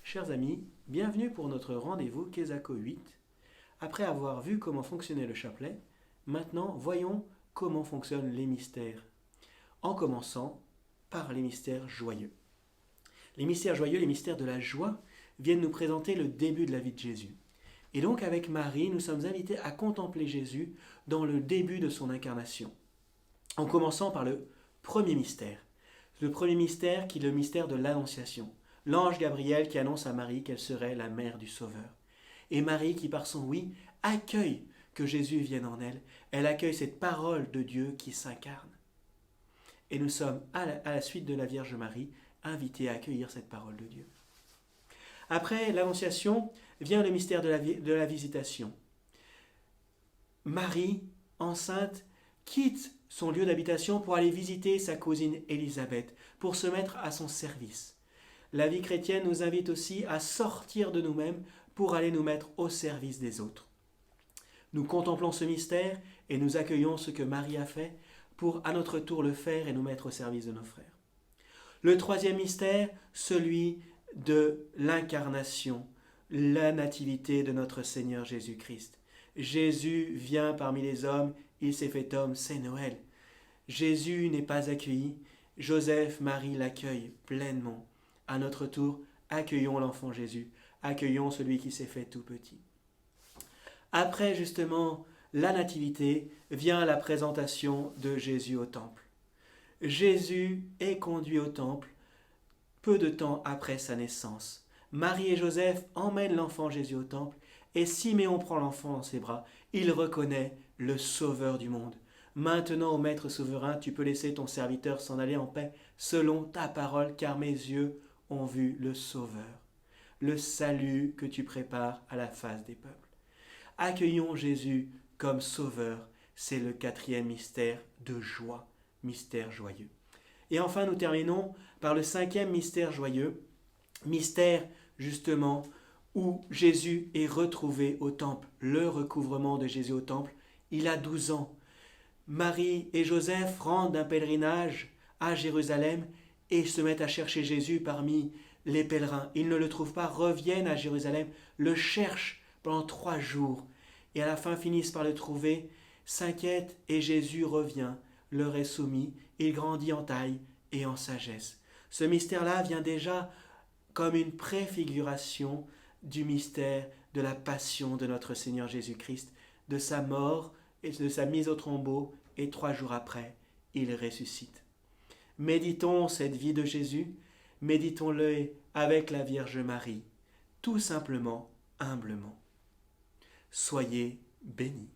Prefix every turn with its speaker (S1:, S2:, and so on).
S1: Chers amis, bienvenue pour notre rendez-vous Kesako 8. Après avoir vu comment fonctionnait le chapelet, maintenant voyons comment fonctionnent les mystères, en commençant par les mystères joyeux. Les mystères joyeux, les mystères de la joie, viennent nous présenter le début de la vie de Jésus. Et donc avec Marie, nous sommes invités à contempler Jésus dans le début de son incarnation, en commençant par le premier mystère. Le premier mystère qui est le mystère de l'Annonciation. L'ange Gabriel qui annonce à Marie qu'elle serait la mère du Sauveur. Et Marie qui par son oui accueille que Jésus vienne en elle. Elle accueille cette parole de Dieu qui s'incarne. Et nous sommes à la suite de la Vierge Marie invités à accueillir cette parole de Dieu. Après l'Annonciation vient le mystère de la visitation. Marie, enceinte, quitte son lieu d'habitation pour aller visiter sa cousine Élisabeth, pour se mettre à son service. La vie chrétienne nous invite aussi à sortir de nous-mêmes pour aller nous mettre au service des autres. Nous contemplons ce mystère et nous accueillons ce que Marie a fait pour à notre tour le faire et nous mettre au service de nos frères. Le troisième mystère, celui de l'incarnation, la nativité de notre Seigneur Jésus-Christ. Jésus vient parmi les hommes, il s'est fait homme, c'est Noël. Jésus n'est pas accueilli, Joseph, Marie l'accueillent pleinement. À notre tour, accueillons l'enfant Jésus, accueillons celui qui s'est fait tout petit. Après justement la nativité, vient la présentation de Jésus au temple. Jésus est conduit au temple peu de temps après sa naissance. Marie et Joseph emmènent l'enfant Jésus au temple et Siméon prend l'enfant dans ses bras. Il reconnaît le Sauveur du monde. Maintenant, ô Maître souverain, tu peux laisser ton serviteur s'en aller en paix selon ta parole, car mes yeux ont vu le Sauveur, le salut que tu prépares à la face des peuples. Accueillons Jésus comme Sauveur, c'est le quatrième mystère de joie, mystère joyeux. Et enfin, nous terminons par le cinquième mystère joyeux, mystère justement où Jésus est retrouvé au temple, le recouvrement de Jésus au temple. Il a 12 ans. Marie et Joseph rendent un pèlerinage à Jérusalem et se mettent à chercher Jésus parmi les pèlerins. Ils ne le trouvent pas, reviennent à Jérusalem, le cherchent pendant 3 jours et à la fin finissent par le trouver, s'inquiètent et Jésus revient, leur est soumis, il grandit en taille et en sagesse. Ce mystère-là vient déjà comme une préfiguration du mystère de la passion de notre Seigneur Jésus-Christ, de sa mort et de sa mise au tombeau, et 3 jours après, il ressuscite. Méditons cette vie de Jésus, méditons-le avec la Vierge Marie, tout simplement, humblement. Soyez bénis.